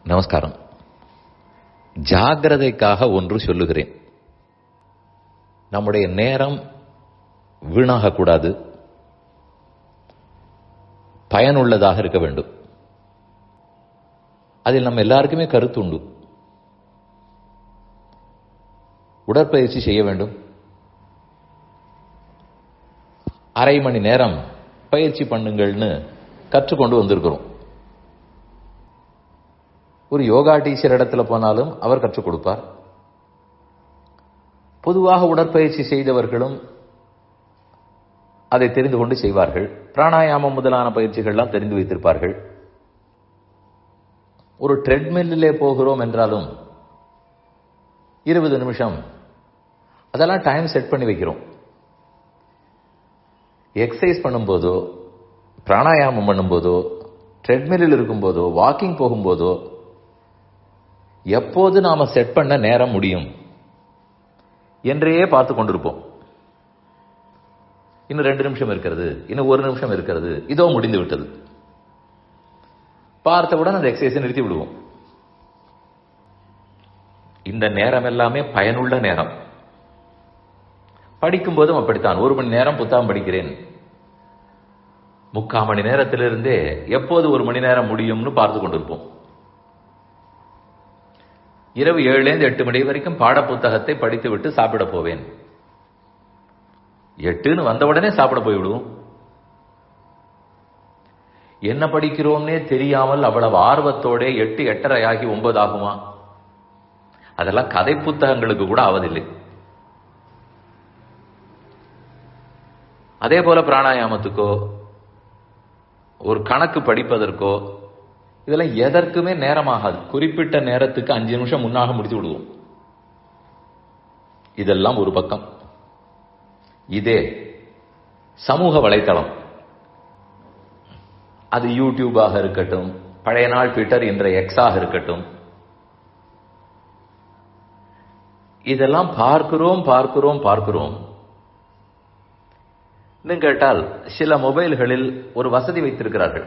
நமஸ்காரம். ஜாகிரதைக்காக ஒன்று சொல்லுகிறேன். நம்முடைய நேரம் வீணாகக்கூடாது, பயனுள்ளதாக இருக்க வேண்டும். அதில் நம்ம எல்லாருக்குமே கருத்து உண்டு. உடற்பயிற்சி செய்ய வேண்டும். அரை மணி நேரம் பயிற்சி பண்ணுங்கள்னு கற்றுக்கொண்டு வந்திருக்கிறோம். ஒரு யோகா டீச்சர் இடத்துல போனாலும் அவர் கற்றுக் கொடுப்பார். பொதுவாக உடற்பயிற்சி செய்தவர்களும் அதை தெரிந்து கொண்டு செய்வார்கள். பிராணாயாமம் முதலான பயிற்சிகள்லாம் தெரிந்து வைத்திருப்பார்கள். ஒரு ட்ரெட்மில்லிலே போகிறோம் என்றாலும் 20 நிமிஷம் அதெல்லாம் டைம் செட் பண்ணி வைக்கிறோம். எக்ஸசைஸ் பண்ணும்போதோ, பிராணாயாமம் பண்ணும்போதோ, ட்ரெட்மில்லில் இருக்கும்போதோ, வாக்கிங் போகும்போதோ எப்போது நாம செட் பண்ண நேரம் முடியும் என்றே பார்த்து கொண்டிருப்போம். இன்னும் 2 நிமிஷம் இருக்கிறது, இன்னும் 1 நிமிஷம் இருக்கிறது, இதோ முடிந்து விட்டது. பார்த்தவுடன் அந்த எக்ஸசைஸை நிறுத்தி விடுவோம். இந்த நேரம் எல்லாமே பயனுள்ள நேரம். படிக்கும் போதும் அப்படித்தான். 1 மணி நேரம் புத்தகம் படிக்கிறேன், 3/4 மணி நேரத்திலிருந்தே எப்போது 1 மணி நேரம் முடியும்னு பார்த்து கொண்டிருப்போம். இரவு 7லேருந்து 8 மணி வரைக்கும் பாட புத்தகத்தை படித்து விட்டு சாப்பிட போவேன். 8ன்னு வந்தவுடனே சாப்பிட போய்விடுவோம். என்ன படிக்கிறோம்னே தெரியாமல் அவ்வளவு ஆர்வத்தோட 8, 8:30 ஆகி 9 ஆகுமா? அதெல்லாம் கதை புத்தகங்களுக்கு கூட ஆவதில்லை. அதே போல பிராணாயாமத்துக்கோ ஒரு கணக்கு படிப்பதற்கோ இதெல்லாம் எதற்குமே நேரமாகாது. குறிப்பிட்ட நேரத்துக்கு 5 நிமிஷம் முன்னாக முடித்து விடுவோம். இதெல்லாம் ஒரு பக்கம். இதே சமூக வலைத்தளம், அது யூடியூபாக இருக்கட்டும், பழைய நாள் ட்விட்டர் என்ற எக்ஸாக இருக்கட்டும், இதெல்லாம் பார்க்கிறோம். இன்னும் கேட்டால் சில மொபைல்களில் ஒரு வசதி வைத்திருக்கிறார்கள்.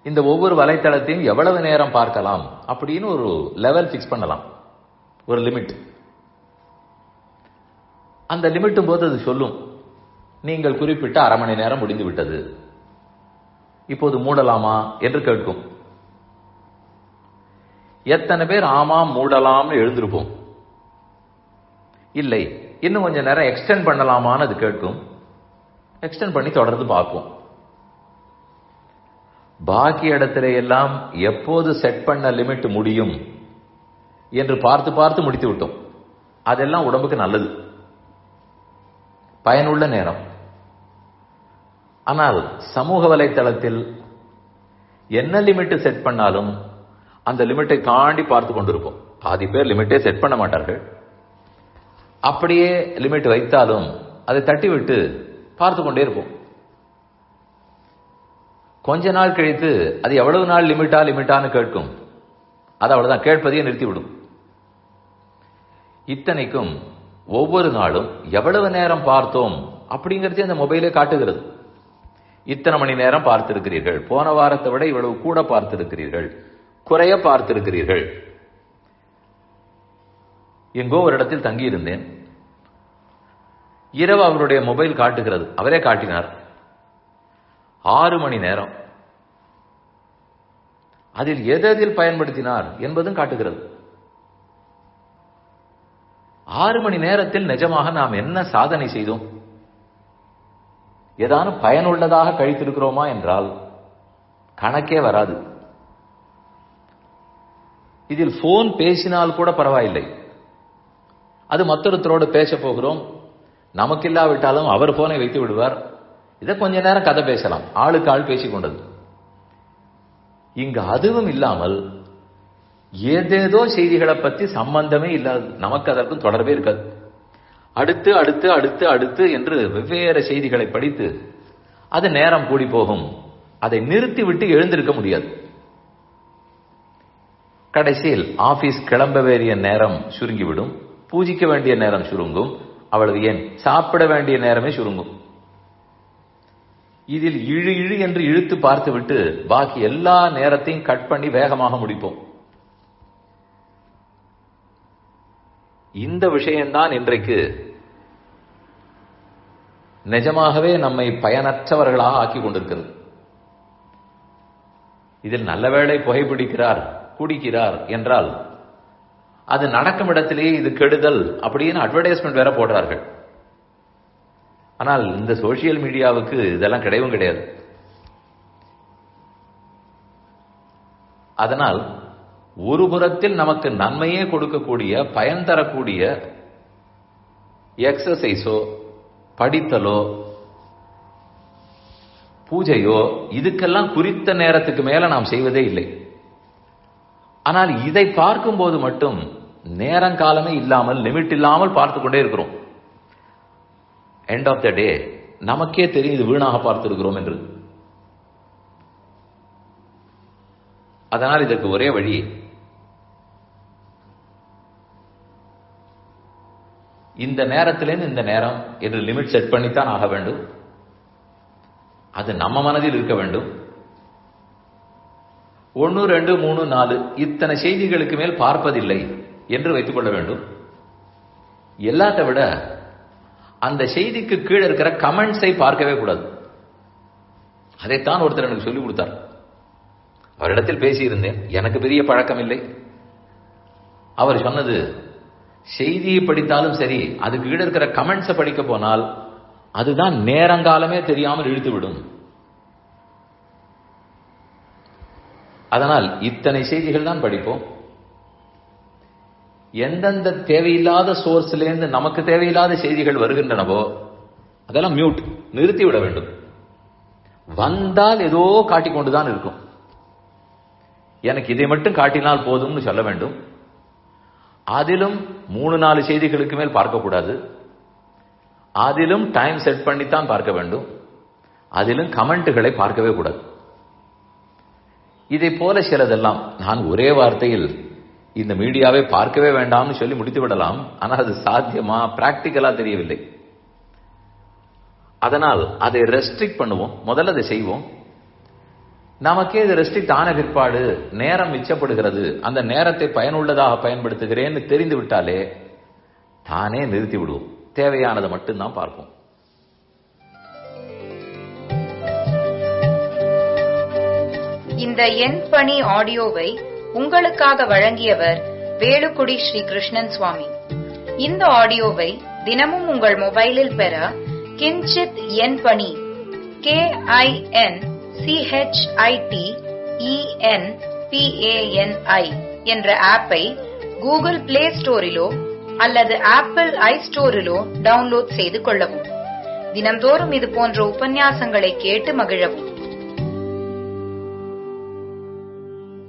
இந்த ஒவ்வொரு வலைத்தளத்தையும் எவ்வளவு நேரம் பார்க்கலாம் அப்படின்னு ஒரு லெவல் பிக்ஸ் பண்ணலாம், ஒரு லிமிட். அந்த லிமிட்டும் போது அது சொல்லும், நீங்கள் குறிப்பிட்ட அரை மணி நேரம் முடிந்து விட்டது, இப்போது மூடலாமா என்று கேட்கும். எத்தனை பேர் ஆமாம் மூடலாம்னு எழுந்திருப்போம். இல்லை, இன்னும் கொஞ்சம் நேரம் எக்ஸ்டெண்ட் பண்ணலாமான்னு அது கேட்கும். எக்ஸ்டெண்ட் பண்ணி தொடர்ந்து பார்ப்போம். பாக்கி இடத்துல எல்லாம் எப்போது செட் பண்ண லிமிட் முடியும் என்று பார்த்து முடித்து விட்டோம். அதெல்லாம் உடம்புக்கு நல்லது, பயனுள்ள நேரம். ஆனால் சமூக வலைத்தளத்தில் என்ன லிமிட் செட் பண்ணாலும் அந்த லிமிட்டை தாண்டி பார்த்து கொண்டிருப்போம். பாதி பேர் லிமிட்டே செட் பண்ண மாட்டார்கள். அப்படியே லிமிட் வைத்தாலும் அதை தட்டி விட்டு பார்த்து கொண்டே இருப்போம். கொஞ்ச நாள் கழித்து அது எவ்வளவு நாள் லிமிட்டான்னு கேட்கும். அது அவ்வளவுதான், கேட்பதையே நிறுத்திவிடும். இத்தனைக்கும் ஒவ்வொரு நாளும் எவ்வளவு நேரம் பார்த்தோம் அப்படிங்கறதே அந்த மொபைலே காட்டுகிறது. இத்தனை மணி நேரம் பார்த்திருக்கிறீர்கள், போன வாரத்தை விட இவ்வளவு கூட பார்த்திருக்கிறீர்கள், குறைய பார்த்திருக்கிறீர்கள். எங்கோ ஒரு இடத்தில் தங்கியிருந்தேன். இரவு அவருடைய மொபைல் காட்டுகிறது, அவரே காட்டினார் 6 மணி நேரம். அதில் எதில் பயன்படுத்தினார் என்பதும் காட்டுகிறது. 6 மணி நேரத்தில் நிஜமாக நாம் என்ன சாதனை செய்தோம்? ஏதானும் பயனுள்ளதாக கழித்திருக்கிறோமா என்றால் கணக்கே வராது. இதில் போன் பேசினால் கூட பரவாயில்லை, அது மற்றொருத்தரோடு பேச போகிறோம், நமக்கு இல்லாவிட்டாலும் அவர் போனை வைத்து விடுவார். இதை கொஞ்ச நேரம் கதை பேசலாம், ஆளுக்கு ஆள் பேசிக் கொண்டது. இங்கு அதுவும் இல்லாமல் ஏதேதோ செய்திகளை பற்றி சம்பந்தமே இல்லாது, நமக்கு அதற்கும் தொடர்பே இருக்காது. அடுத்து என்று வெவ்வேறு செய்திகளை படித்து அது நேரம் கூடி போகும். அதை நிறுத்தி விட்டு எழுந்திருக்க முடியாது. கடைசியில் ஆபீஸ் கிளம்ப வேண்டிய நேரம் சுருங்கிவிடும், பூஜிக்க வேண்டிய நேரம் சுருங்கும், அவ்வளவு ஏன் சாப்பிட வேண்டிய நேரமே சுருங்கும். இதில் இழு இழு என்று இழுத்து பார்த்துவிட்டு பாக்கி எல்லா நேரத்தையும் கட் பண்ணி வேகமாக முடிப்போம். இந்த விஷயம்தான் இன்றைக்கு நிஜமாகவே நம்மை பயனற்றவர்களாக ஆக்கி கொண்டிருக்கிறது. இதில் நல்ல வேளை புகைப்பிடிக்கிறார், குடிக்கிறார் என்றால் அது நடக்கும் இடத்திலேயே இது கெடுதல் அப்படின்னு அட்வர்டைஸ்மெண்ட் வேற போடுறார்கள். ஆனால் இந்த சோசியல் மீடியாவுக்கு இதெல்லாம் கிடையவும் கிடையாது. அதனால் ஒரு புறத்தில் நமக்கு நன்மையே கொடுக்கக்கூடிய, பயன் தரக்கூடிய எக்ஸசைஸோ படித்தலோ பூஜையோ இதுக்கெல்லாம் குறித்த நேரத்துக்கு மேல நாம் செய்வதே இல்லை. ஆனால் இதை பார்க்கும்போது மட்டும் நேரங்காலமே இல்லாமல், லிமிட் இல்லாமல் பார்த்து கொண்டே இருக்கிறோம். எண்ட் ஆஃப் த டே நமக்கே தெரியும் இது வீணாக பார்த்திருக்கிறோம் என்று. அதனால் இதற்கு ஒரே வழி, இந்த நேரத்திலேருந்து இந்த நேரம் என்று லிமிட் செட் பண்ணித்தான் ஆக வேண்டும். அது நம்ம மனதில் இருக்க வேண்டும். 1, 2, 3, 4 இத்தனை செய்திகளுக்கு மேல் பார்ப்பதில்லை என்று வைத்துக் கொள்ள வேண்டும். எல்லாத்த விட அந்த செய்திக்கு கீழே இருக்கிற கமெண்ட்ஸை பார்க்கவே கூடாது. அதைத்தான் ஒருத்தர் எனக்கு சொல்லிக் கொடுத்தார். அவரிடத்தில் பேசியிருந்தேன், எனக்கு பெரிய பழக்கம் இல்லை. அவர் சொன்னது, செய்தியை படித்தாலும் சரி, அதுக்கு கீழே இருக்கிற கமெண்ட்ஸை படிக்க போனால் அதுதான் நேரங்காலமே தெரியாமல் இழுத்துவிடும். அதனால் இத்தனை செய்திகள் தான் படிப்போம். எந்தெந்த தேவையில்லாத சோர்ஸ்லேருந்து நமக்கு தேவையில்லாத செய்திகள் வருகின்றனவோ அதெல்லாம் மியூட், நிறுத்திவிட வேண்டும். வந்தால் ஏதோ காட்டிக்கொண்டுதான் இருக்கும். எனக்கு இதை மட்டும் காட்டினால் போதும்னு சொல்ல வேண்டும். அதிலும் 3-4 செய்திகளுக்கு மேல் பார்க்கக்கூடாது. அதிலும் டைம் செட் பண்ணித்தான் பார்க்க வேண்டும். அதிலும் கமெண்ட்டுகளை பார்க்கவே கூடாது. இதை போல சிலதெல்லாம் நான் ஒரே வார்த்தையில் இந்த மீடியாவை பார்க்கவே வேண்டாம்னு சொல்லி முடித்து விடலாம். ஆனால் அது சாத்தியமா, பிராக்டிக்கலா தெரியவில்லை. அதனால் அதை ரெஸ்ட்ரிக்ட் பண்ணுவோம். முதல்ல அதை செய்வோம். நமக்கே இது ரெஸ்ட்ரிக்ட் ஆன பிற்பாடு நேரம் மிச்சப்படுகிறது, அந்த நேரத்தை பயனுள்ளதாக பயன்படுத்துகிறேன்னு தெரிந்து விட்டாலே தானே நிறுத்தி விடுவோம். தேவையானதை மட்டும்தான் பார்ப்போம். இந்த என் பணி ஆடியோவை உங்களுக்காக வழங்கியவர் வேலுக்குடி ஸ்ரீ கிருஷ்ணன் சுவாமி. இந்த ஆடியோவை தினமும் உங்கள் மொபைலில் பெற கிஞ்சித் என் பணி KINCHITENPANI என்ற ஆப்பை கூகுள் பிளே ஸ்டோரிலோ அல்லது ஆப்பிள் ஐஸ்டோரிலோ டவுன்லோட் செய்து கொள்ளவும். தினந்தோறும் இது போன்ற உபன்யாசங்களை கேட்டு மகிழவும்.